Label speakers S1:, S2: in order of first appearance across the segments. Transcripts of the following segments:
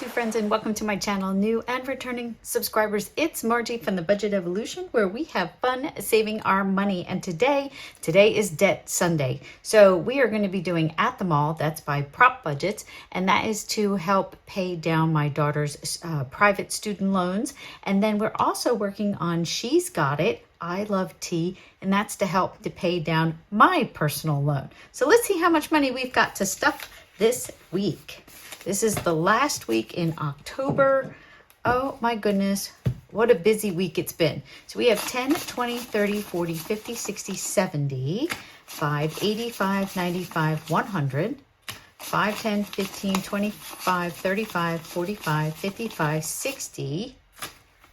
S1: YouTube friends, and welcome to my channel. New and returning subscribers, it's Margie from the Budget Evolution, where we have fun saving our money. And today is Debt Sunday. So we are going to be doing At the Mall. That's by Prop Budgets, and that is to help pay down my daughter's private student loans. And then we're also working on She's Got It, I Love Tea, and that's to help to pay down my personal loan. So let's see how much money we've got to stuff this week. This is the last week in October. Oh my goodness, what a busy week it's been. So we have 10, 20, 30, 40, 50, 60, 70, 5, 85, 95, 100, 5, 10, 15, 25, 35, 45, 55, 60,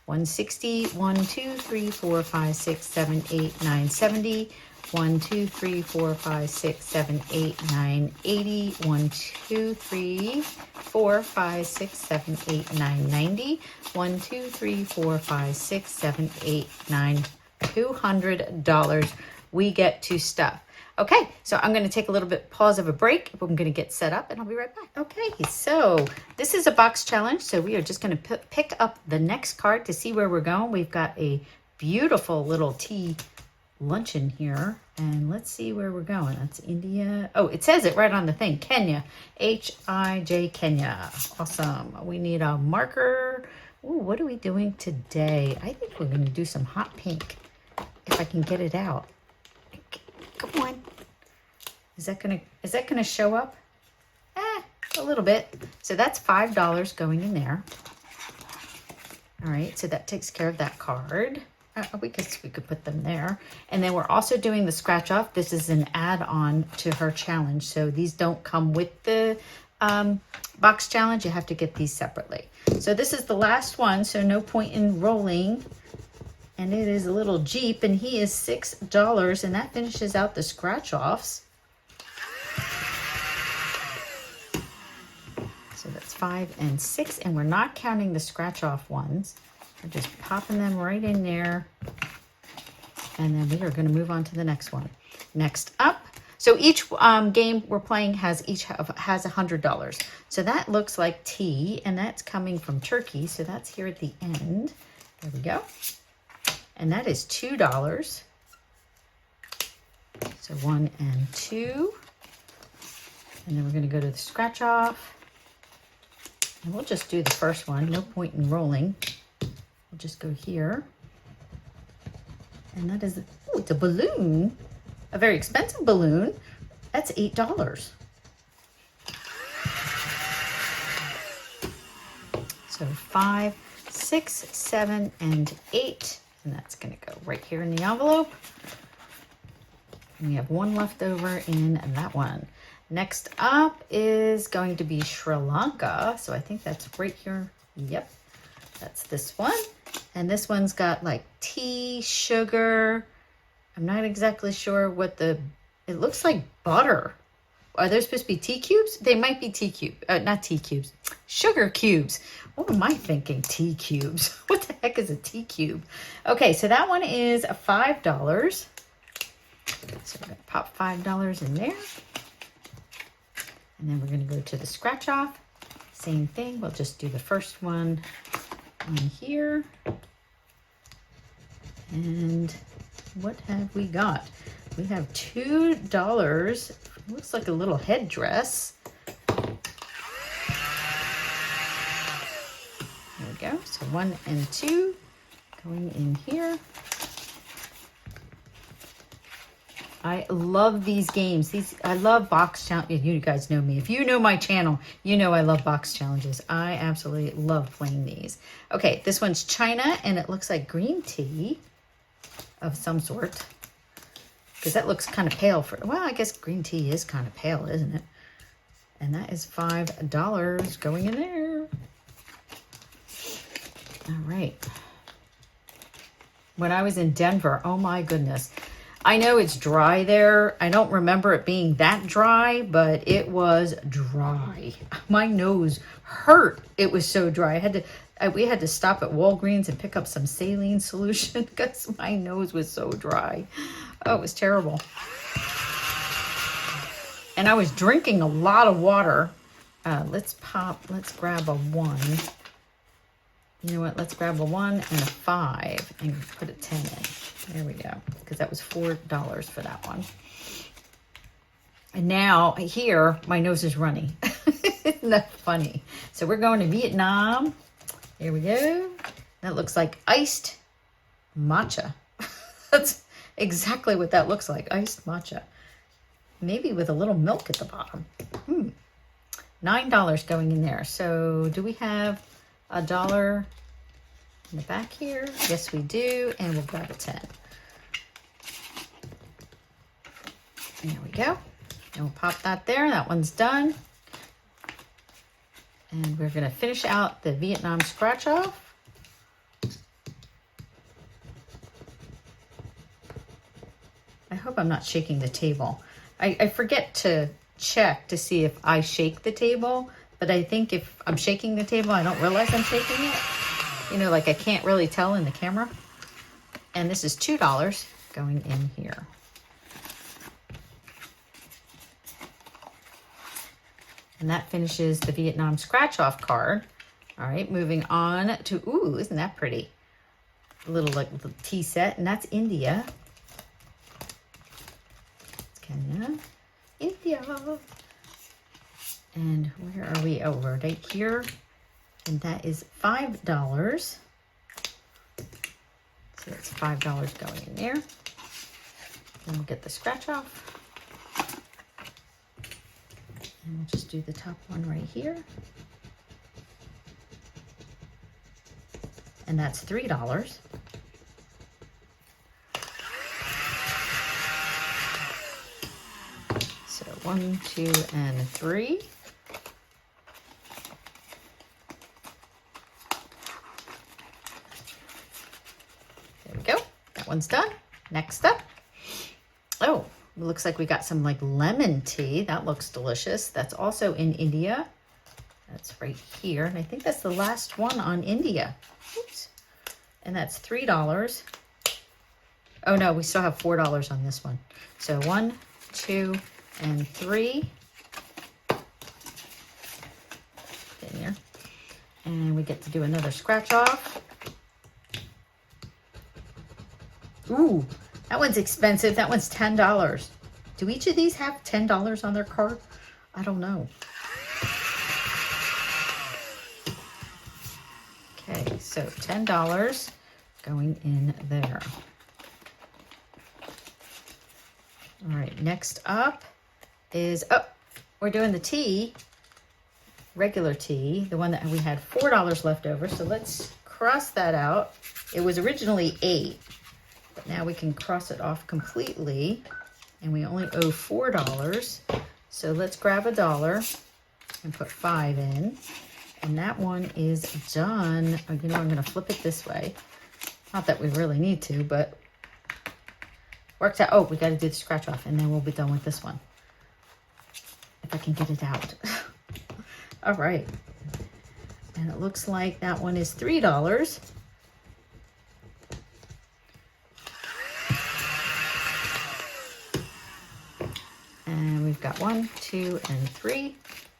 S1: 160, 1, 2, 3, 4, 5, 6, 7, 8, 9, 70, 1, 2, 3, 4, 5, 6, 7, 8, 9, 80, 1, 2, 3, 4, 5, 6, 7, 8, 9, 90, 1, 2, 3, 4, 5, 6, 7, 8, 9, $200 we get to stuff. Okay, so I'm going to take a little bit pause of a break. I'm going to get set up and I'll be right back. Okay, so this is a box challenge. So we are just going to pick up the next card to see where we're going. We've got a beautiful little tea luncheon here, and let's see where we're going. That's India. Oh, it says it right on the thing. Kenya, H-I-J, Kenya. Awesome. We need a marker. Ooh, what are we doing today? I think we're going to do some hot pink if I can get it out. Come on. Is that gonna show up? A little bit. So that's $5 going in there. All right, so that takes care of that card. We could put them there. And then we're also doing the scratch off. This is an add-on to her challenge. So these don't come with the box challenge. You have to get these separately. So this is the last one, so no point in rolling. And it is a little Jeep, and he is $6, and that finishes out the scratch offs. So that's 5 and 6, and we're not counting the scratch off ones. We're just popping them right in there. And then we are going to move on to the next one. Next up, so each game we're playing has $100. So that looks like tea, and that's coming from Turkey. So that's here at the end. There we go. And that is $2. So 1 and 2. And then we're going to go to the scratch off. And we'll just do the first one. No point in rolling. We'll just go here. And that is, oh, it's a balloon. A very expensive balloon. That's $8. So 5, 6, 7, and 8. And that's going to go right here in the envelope. And we have one left over in that one. Next up is going to be Sri Lanka. So I think that's right here. Yep, that's this one. And this one's got like tea, sugar. I'm not exactly sure what it looks like butter. Are there supposed to be tea cubes? They might be tea cubes, not tea cubes, sugar cubes. What am I thinking? Tea cubes. What the heck is a tea cube? Okay, so that one is $5. So we're going to pop $5 in there. And then we're going to go to the scratch off. Same thing. We'll just do the first one on here. And what have we got? We have $2. Looks like a little headdress. There we go. So 1 and 2 going in here. I love these games. I love box challenges. You guys know me. If you know my channel, you know I love box challenges. I absolutely love playing these. Okay, this one's China, and it looks like green tea of some sort. Because that looks kind of pale well, I guess green tea is kind of pale, isn't it? And that is $5 going in there. All right. When I was in Denver, oh my goodness. I know it's dry there. I don't remember it being that dry, but it was dry. My nose hurt. It was so dry. We had to stop at Walgreens and pick up some saline solution because my nose was so dry. Oh, it was terrible. And I was drinking a lot of water. let's grab a 1. You know what? Let's grab a 1 and a 5 and put a 10 in. There we go. Because that was $4 for that one. And now here, my nose is runny. Isn't that funny? So we're going to Vietnam. There we go. That looks like iced matcha. That's exactly what that looks like. Iced matcha. Maybe with a little milk at the bottom. $9 going in there. So do we have $1 in the back here? Yes, we do. And we'll grab a 10. There we go. And we'll pop that there. That one's done. And we're going to finish out the Vietnam scratch off. I hope I'm not shaking the table. I forget to check to see if I shake the table, but I think if I'm shaking the table, I don't realize I'm shaking it. You know, like I can't really tell in the camera. And this is $2 going in here. And that finishes the Vietnam scratch off card. All right, moving on to, ooh, isn't that pretty? A little like little tea set, and that's India. Kenya, India. And where are we? Oh, we're right here. And that is $5. So that's $5 going in there. Then we'll get the scratch off. And we'll just do the top one right here. And that's $3. So 1, 2, and 3. There we go. That one's done. Next up. Oh, it looks like we got some like lemon tea. That looks delicious. That's also in India. That's right here. And I think that's the last one on India. Oops. And that's $3. Oh no, we still have $4 on this one. So 1, 2, and 3 in there. And we get to do another scratch off. Ooh, that one's expensive. That one's $10. Do each of these have $10 on their card? I don't know. Okay, so $10 going in there. All right, next up is, oh, we're doing the tea, regular tea, the one that we had $4 left over. So let's cross that out. It was originally $8, but now we can cross it off completely, and we only owe $4. So let's grab $1 and put 5 in, and that one is done. Oh, you know, I'm gonna flip it this way. Not that we really need to, but worked out. Oh, we got to do the scratch off, and then we'll be done with this one. If I can get it out. All right. And it looks like that one is $3. And we've got 1, 2, and 3.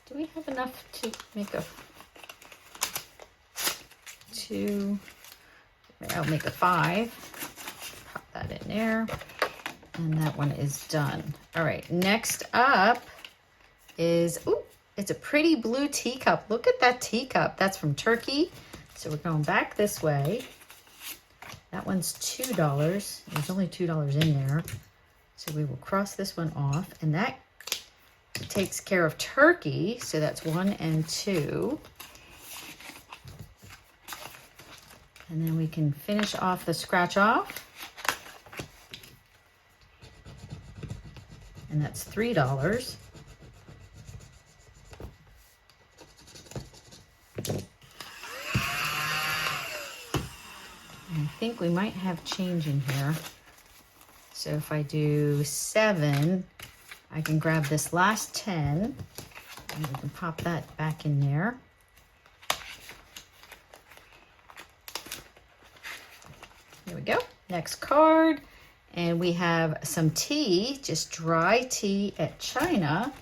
S1: Do we have enough to make a 2? I'll make a 5. Pop that in there. And that one is done. All right, next up is, ooh, it's a pretty blue teacup. Look at that teacup. That's from Turkey. So we're going back this way. That one's $2. There's only $2 in there. So we will cross this one off. And that takes care of Turkey. So that's 1 and 2. And then we can finish off the scratch off. And that's $3. I think we might have change in here. So if I do 7, I can grab this last 10, and we can pop that back in there. There we go. Next card. And we have some tea, just dry tea at China.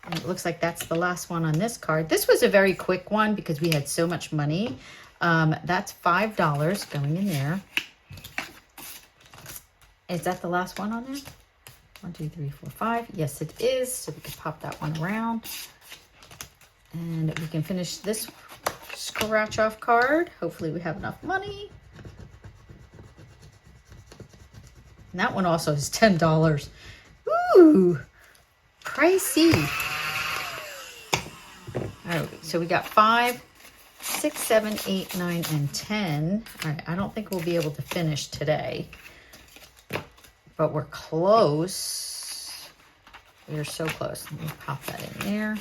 S1: And it looks like that's the last one on this card. This was a very quick one because we had so much money. That's $5 going in there. Is that the last one on there? 1, 2, 3, 4, 5. Yes, it is. So we can pop that one around. And we can finish this scratch off card. Hopefully we have enough money. And that one also is $10. Ooh, pricey. All right, so we got 5, 6, 7, 8, 9, and 10. All right, I don't think we'll be able to finish today, but we're close. We are so close. Let me pop that in there.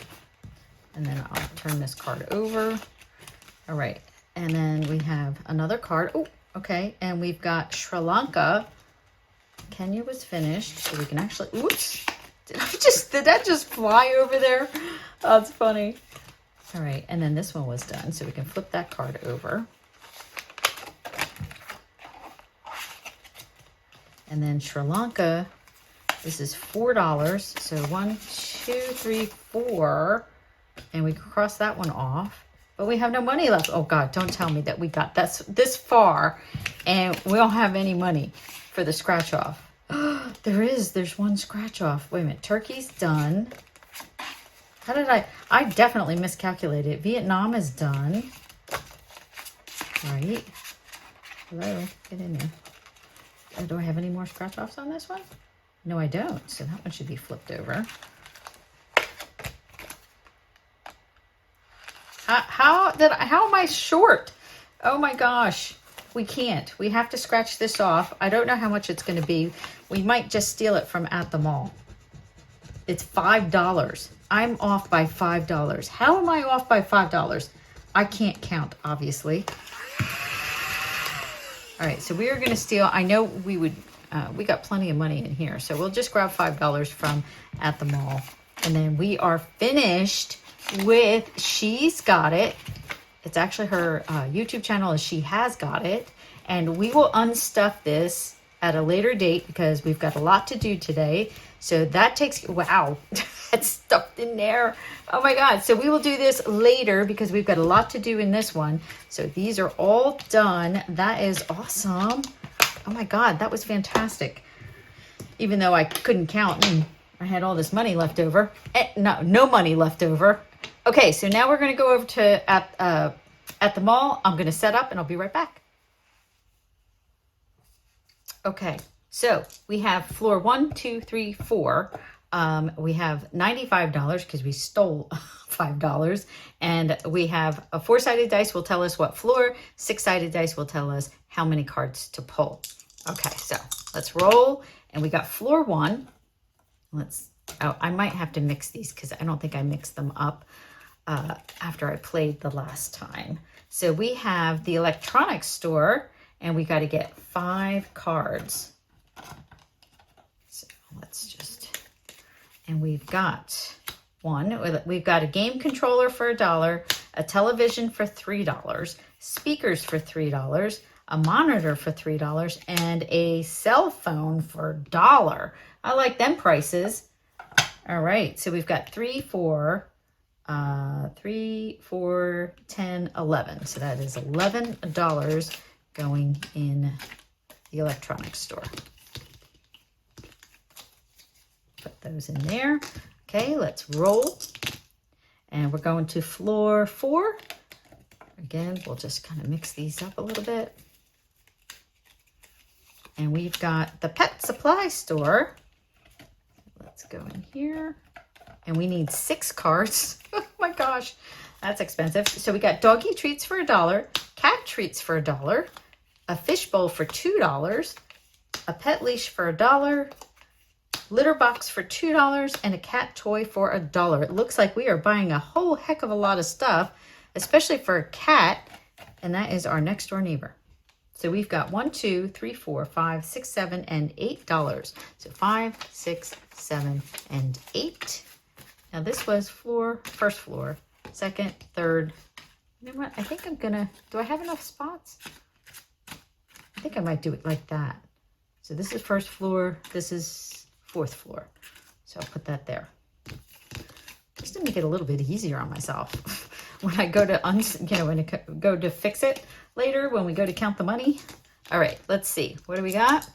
S1: And then I'll turn this card over. All right, and then we have another card. Oh, okay, and we've got Sri Lanka. Kenya was finished, so we can actually, oops. Did that just fly over there? Oh, that's funny. All right, and then this one was done, so we can flip that card over. And then Sri Lanka, this is $4. So 1, 2, 3, 4, and we can cross that one off. But we have no money left. Oh God, don't tell me that we got this far and we don't have any money for the scratch off. There's one scratch off. Wait a minute, Turkey's done. How did I definitely miscalculated. Vietnam is done. Right. Hello, get in there. Do I have any more scratch offs on this one? No, I don't. So that one should be flipped over. How am I short? Oh my gosh. We can't. We have to scratch this off. I don't know how much it's going to be. We might just steal it from at the mall. It's $5. I'm off by $5. How am I off by $5? I can't count, obviously. All right, so we are going to steal. I know we got plenty of money in here, so we'll just grab $5 from at the mall. And then we are finished with She's Got It. It's actually her YouTube channel is She Has Got It. And we will unstuff this at a later date because we've got a lot to do today. So that takes, wow, that's stuffed in there. Oh my God. So we will do this later because we've got a lot to do in this one. So these are all done. That is awesome. Oh my God, that was fantastic. Even though I couldn't count and I had all this money left over. No money left over. Okay, so now we're going to go over to at the mall. I'm going to set up and I'll be right back. Okay, so we have floor 1, 2, 3, 4. We have $95 because we stole $5. And we have a 4-sided dice will tell us what floor. 6-sided dice will tell us how many cards to pull. Okay, so let's roll. And we got floor 1. I might have to mix these because I don't think I mixed them up after I played the last time. So we have the electronics store and we got to get 5 cards. So and we've got we've got a game controller for $1, a television for $3, speakers for $3, a monitor for $3, and a cell phone for $1. I like them prices. All right, so we've got 3, 4, 10, 11. So that is $11 going in the electronics store. Put those in there. Okay, let's roll. And we're going to floor 4. Again, we'll just kind of mix these up a little bit. And we've got the pet supply store. Let's go in here. And we need 6 cards. Oh my gosh, that's expensive. So we got doggy treats for $1, cat treats for $1, a fish bowl for $2, a pet leash for $1, litter box for $2, and a cat toy for $1. It looks like we are buying a whole heck of a lot of stuff, especially for a cat, and that is our next door neighbor. So we've got 1, 2, 3, 4, 5, 6, 7, and $8. So 5, 6, 7, and 8. Now this was first floor, second, third. You know what? I think I'm gonna, do I have enough spots? I think I might do it like that. So this is first floor, this is 4th floor. So I'll put that there. just to make it a little bit easier on myself. When I go to, when I go to fix it later, when we go to count the money. All right, let's see. What do we got?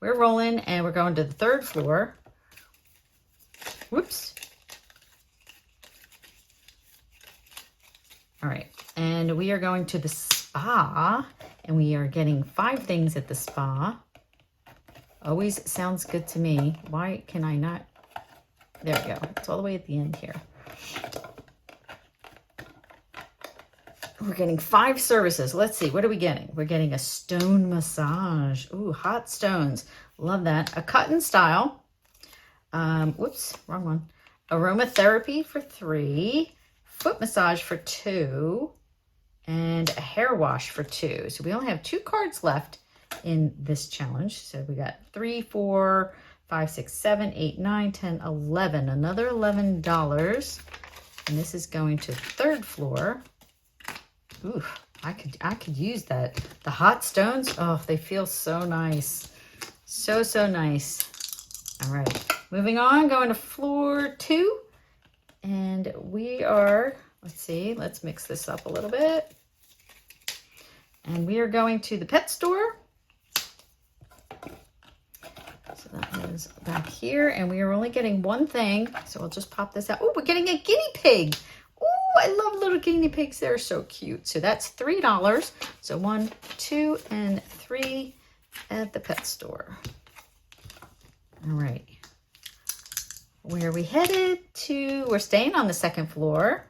S1: We're rolling and we're going to the 3rd floor. Whoops. All right, and we are going to the spa, and we are getting 5 things at the spa. Always sounds good to me. Why can I not? There we go. It's all the way at the end here. We're getting 5 services. Let's see. What are we getting? We're getting a stone massage. Ooh, hot stones. Love that. A cut and style. Whoops, wrong one. Aromatherapy for 3. Foot massage for 2. And a hair wash for 2. So we only have 2 cards left in this challenge. So we got 3, 4, 5, 6, 7, 8, 9, 10, 11. Another $11. And this is going to the 3rd floor. Ooh, I could use that. The hot stones, oh, they feel so nice. So nice. All right, moving on, going to floor 2. And we are, let's see, let's mix this up a little bit. And we are going to the pet store. So that is back here, and we are only getting 1 thing. So I'll just pop this out. Oh, we're getting a guinea pig. Oh, I love little guinea pigs. They're so cute. So that's $3. So 1, 2, and 3 at the pet store. All right. Where are we headed to? We're staying on the 2nd floor.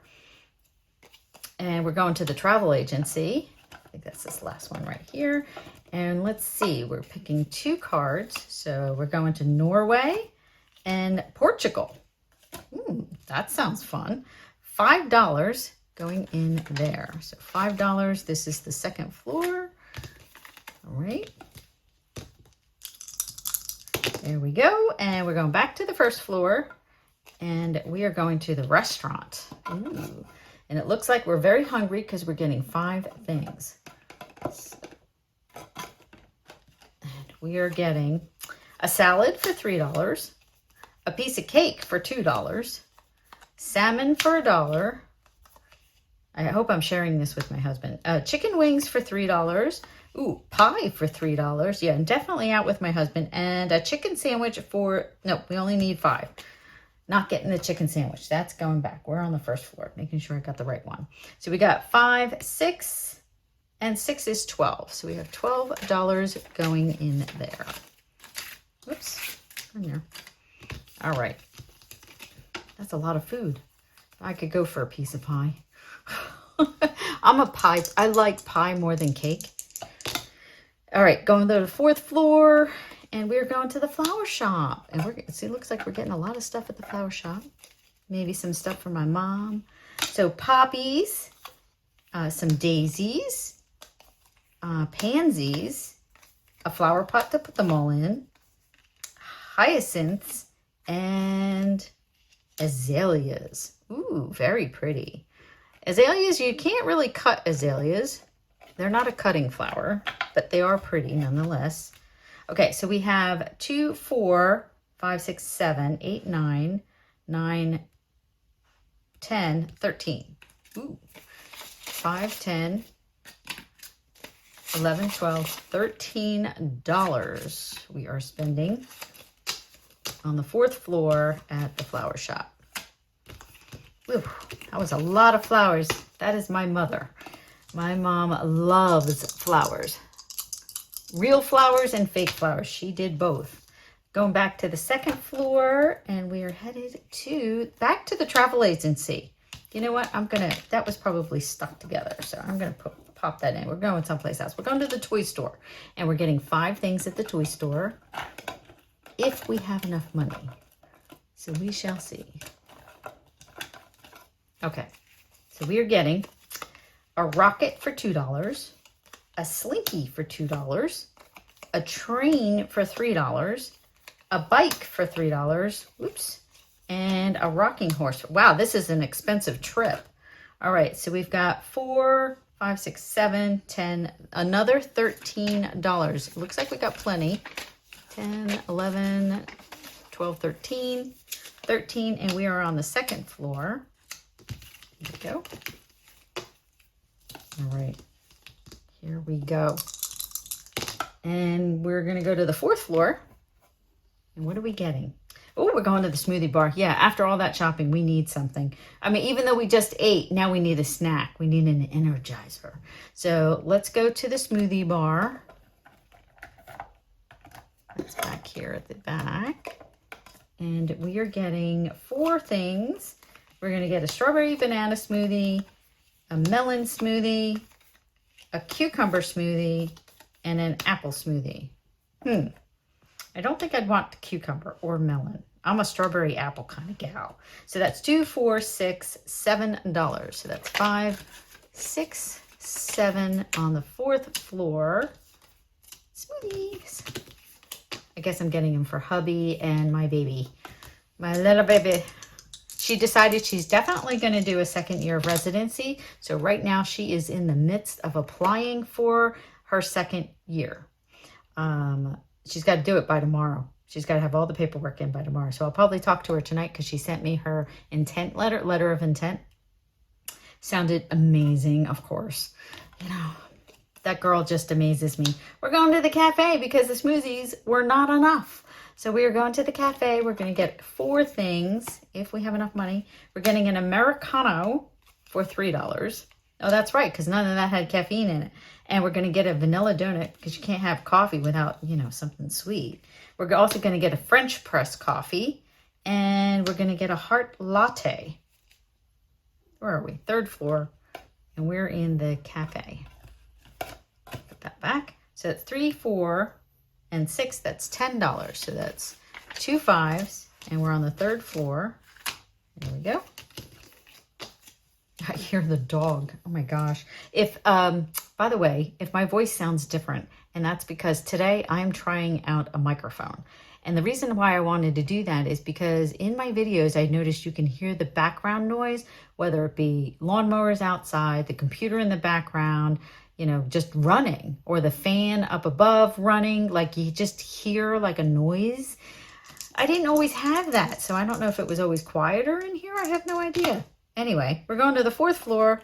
S1: And we're going to the travel agency. I think that's this last one right here. And let's see, we're picking 2 cards. So we're going to Norway and Portugal. That sounds fun. $5 going in there. So $5. This is the 2nd floor. All right. There we go. And we're going back to the 1st floor. And we are going to the restaurant. Ooh. And it looks like we're very hungry because we're getting 5 things. And we are getting a salad for $3. A piece of cake for $2. Salmon for $1. I hope I'm sharing this with my husband. Chicken wings for $3. Ooh, pie for $3. Yeah, and definitely out with my husband. And a chicken sandwich for, no, we only need 5. Not getting the chicken sandwich. That's going back. We're on the 1st floor, making sure I got the right one. So we got 5, 6, and 6 is 12. So we have $12 going in there. Whoops, in there. All right. That's a lot of food. I could go for a piece of pie. I'm a pie. I like pie more than cake. All right, going to the 4th floor, and we're going to the flower shop. And it looks like we're getting a lot of stuff at the flower shop. Maybe some stuff for my mom. So poppies, some daisies, pansies, a flower pot to put them all in, hyacinths, and azaleas. Ooh, very pretty. Azaleas, you can't really cut azaleas. They're not a cutting flower, but they are pretty nonetheless. Okay, so we have 2, 4, 5, 6, 7, 8, 9, 9, 10, 13. Ooh. 5, 10, 11, 12, $13 we are spending on the 4th floor at the flower shop. Whew, that was a lot of flowers. That is my mother. My mom loves flowers. Real flowers and fake flowers. She did both. Going back to the 2nd floor, and we are headed back to the travel agency. You know what? That was probably stuck together. So I'm going to pop that in. We're going someplace else. We're going to the toy store, and we're getting 5 things at the toy store if we have enough money. So we shall see. Okay. So we are getting a rocket for $2, a slinky for $2, a train for $3, a bike for $3, whoops, and a rocking horse. Wow, this is an expensive trip. All right, so we've got 4, 5, 6, 7, 10, another $13. Looks like we got plenty. 10, 11, 12, 13. 13, and we are on the second floor. Here we go. All right, here we go. And we're gonna go to the fourth floor. And what are we getting? Oh, we're going to the smoothie bar. Yeah, after all that shopping, we need something. I mean, even though we just ate, now we need a snack. We need an energizer. So let's go to the smoothie bar. That's back here at the back. And we are getting 4 things. We're going to get a strawberry banana smoothie, a melon smoothie, a cucumber smoothie, and an apple smoothie. I don't think I'd want the cucumber or melon. I'm a strawberry apple kind of gal. So that's $2, $4, $6, $7. So that's 5, 6, 7 on the 4th floor. Smoothies. I guess I'm getting them for hubby and my baby. My little baby. She decided she's definitely going to do a second year of residency. So right now she is in the midst of applying for her second year. She's got to do it by tomorrow. She's got to have all the paperwork in by tomorrow. So I'll probably talk to her tonight because she sent me her intent letter of intent. Sounded amazing, of course. You know, that girl just amazes me. We're going to the cafe because the smoothies were not enough. So we are going to the cafe. We're going to get 4 things if we have enough money. We're getting an Americano for $3. Oh, that's right, because none of that had caffeine in it. And we're going to get a vanilla donut because you can't have coffee without, you know, something sweet. We're also going to get a French press coffee. And we're going to get a heart latte. Where are we? 3rd floor. And we're in the cafe. Put that back. So it's 3, 4, and 6. That's $10. So that's 2 5s. And we're on the 3rd floor. There we go. I hear the dog. Oh my gosh. If, by the way, if my voice sounds different, and that's because today I'm trying out a microphone. And the reason why I wanted to do that is because in my videos, I noticed you can hear the background noise, whether it be lawnmowers outside, the computer in the background, you know, just running, or the fan up above running, like you just hear like a noise. I didn't always have that. So I don't know if it was always quieter in here. I have no idea. Anyway, we're going to the 4th floor.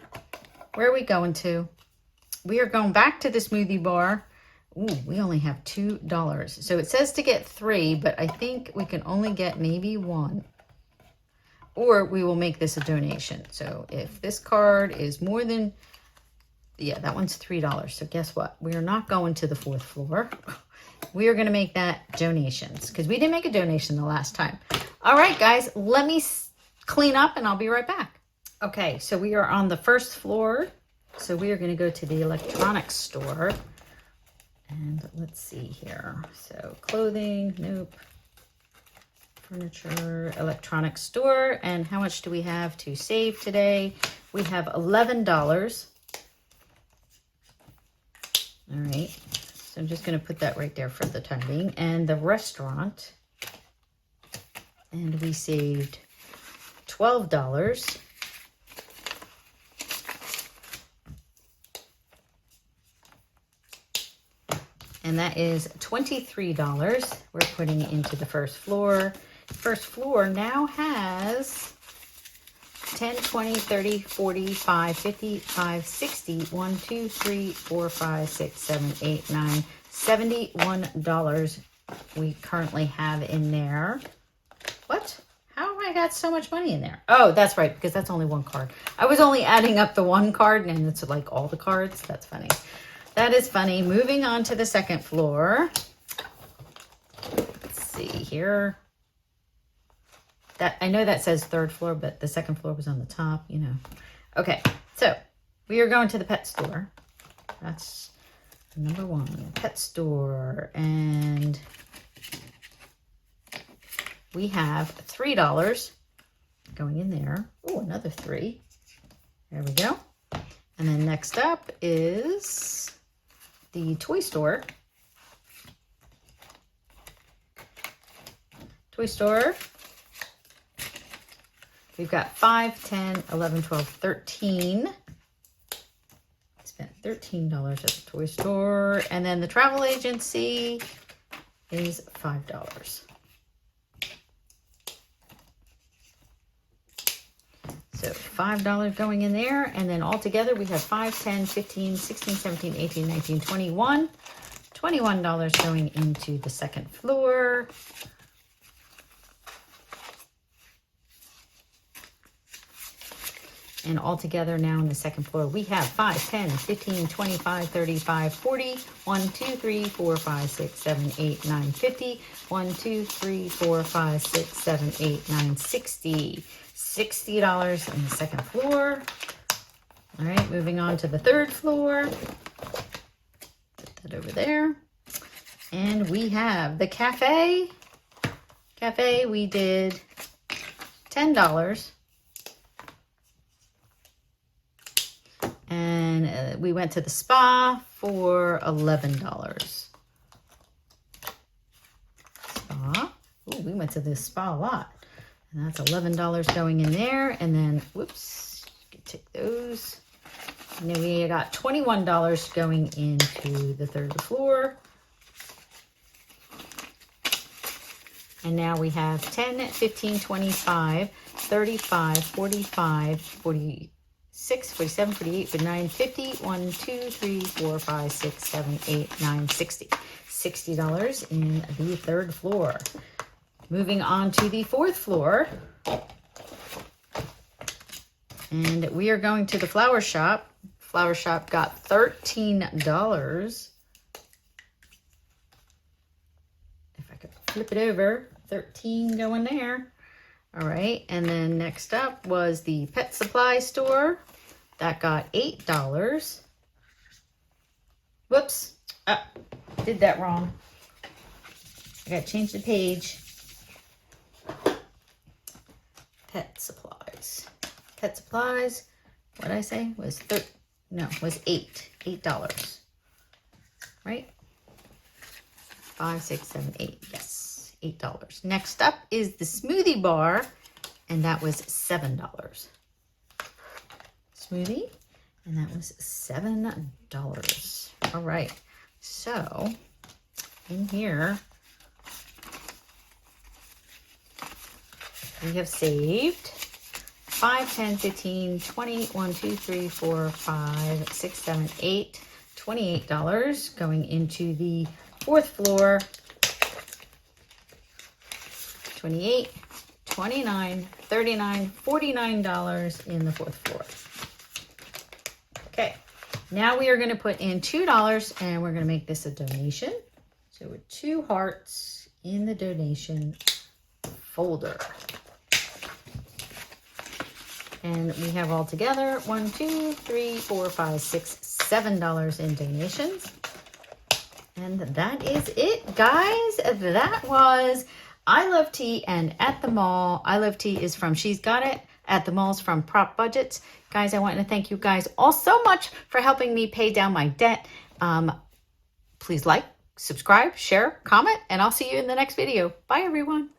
S1: Where are we going to? We are going back to the smoothie bar. Ooh, we only have $2. So it says to get 3, but I think we can only get maybe 1. Or we will make this a donation. So if this card is more than, yeah, that one's $3. So guess what? We are not going to the 4th floor. We are going to make that donations because we didn't make a donation the last time. All right, guys, let me clean up and I'll be right back. Okay, so we are on the 1st floor. So we are going to go to the electronics store. And let's see here. So clothing, nope. Furniture, electronics store. And how much do we have to save today? We have $11. All right. So I'm just going to put that right there for the time being. And the restaurant. And we saved $12. And that is $23 we're putting into the 1st floor. 1st floor now has 10, 20, 30, 45, 55, 60, 1, 2, 3, 4, 5, 6, 7, 8, 9, $71 we currently have in there. What? How have I got so much money in there? Oh, that's right, because that's only 1 card. I was only adding up the 1 card, and it's like all the cards. That's funny. That is funny. Moving on to the 2nd floor. Let's see here. That I know that says 3rd floor, but the 2nd floor was on the top, you know. Okay, so we are going to the pet store. That's number 1, pet store. And we have $3 going in there. Oh, another 3. There we go. And then next up is the toy store. Toy store. We've got 5, 10, 11, 12, 13. Spent $13 at the toy store. And then the travel agency is $5. $5 going in there. And then all together we have 5, 10, 15, 16, 17, 18, 19, 21. $21 going into the second floor. And all together now on the second floor, we have 5, 10, 15, 25, 35, 40, 1, 2, 3, 4, 5, 6, 7, 8, 9, 50, 1, 2, 3, 4, 5, 6, 7, 8, 9, 60. $60 in the second floor. All right, moving on to the third floor. Put that over there. And we have the cafe. Cafe, we did $10. And we went to the spa for $11. Spa. Ooh, we went to the spa a lot. And that's $11 going in there. And then, whoops, you can take those. And then we got $21 going into the third floor. And now we have 10, 15, 25, 35, 45, 46, 47, 48, 49, 50, 1, 2, 3, 4, 5, 6, 7, 8, 9, 60. $60 in the third floor. Moving on to the fourth floor. And we are going to the flower shop. Flower shop got $13. If I could flip it over, 13 going there. All right, and then next up was the pet supply store. That got $8. Whoops, did that wrong. I got to change the page. Pet supplies. Pet supplies, what did I say? Was was $8. Right? 5, 6, 7, 8. Yes, $8. Next up is the smoothie bar, and that was $7. Smoothie, and that was $7. All right, so in here we have saved 5, 10, 15, 20, 1, 2, 3, 4, 5, 6, 7, 8, $28 going into the fourth floor. 28, 29, 39, $49 in the fourth floor. Okay, now we are going to put in $2 and we're going to make this a donation. So with 2 hearts in the donation folder. And we have all together 1, 2, 3, 4, 5, 6, $7 in donations. And that is it, guys. That was I Love Tea and At the Mall. I Love Tea is from She's Got It. At the Mall's from Prop Budgets. Guys, I want to thank you guys all so much for helping me pay down my debt. Please like, subscribe, share, comment, and I'll see you in the next video. Bye, everyone.